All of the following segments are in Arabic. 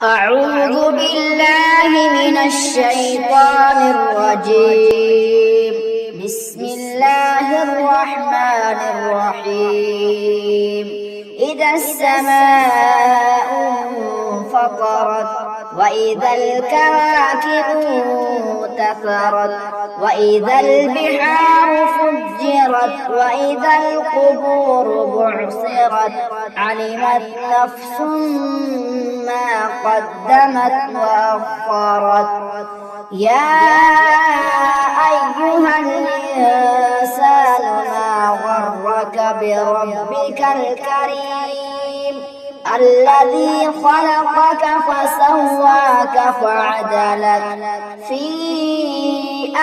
أعوذ بالله من الشيطان الرجيم. بسم الله الرحمن الرحيم. إذا السماء انفطرت وإذا الكواكب انتثرت وإذا البحار فجرت وإذا القبور بعثرت علمت نفس ما قدمت وأخرت. يا أيها الإنسان ما غرك بربك الكريم الذي خلقك فسواك فعدلك في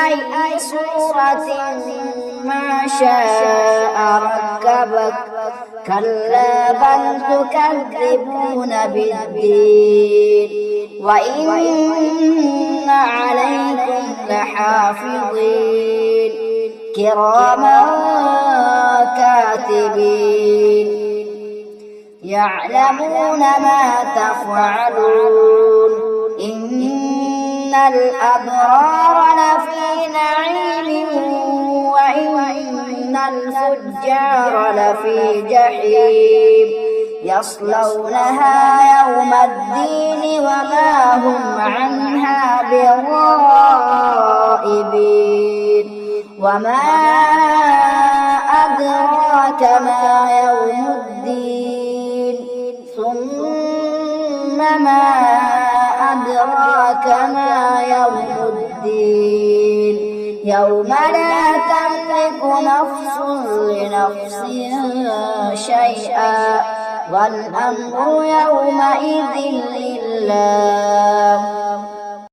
أي صورة ما شاء ركبك. كلا بل تكذبون بالدين وإن عليكم لحافظين كراما كاتبين يعلمون ما تفعلون. إن الأبرار لفي نعيم وإن الفجار لفي جحيم يصلونها يوم الدين وما هم عنها بغائبين. وما أدراك ما يوم الدين ثم ما أدراك ما يوم الدين يوم لا تملك نفس لنفس شيئا والأمر يومئذ لله.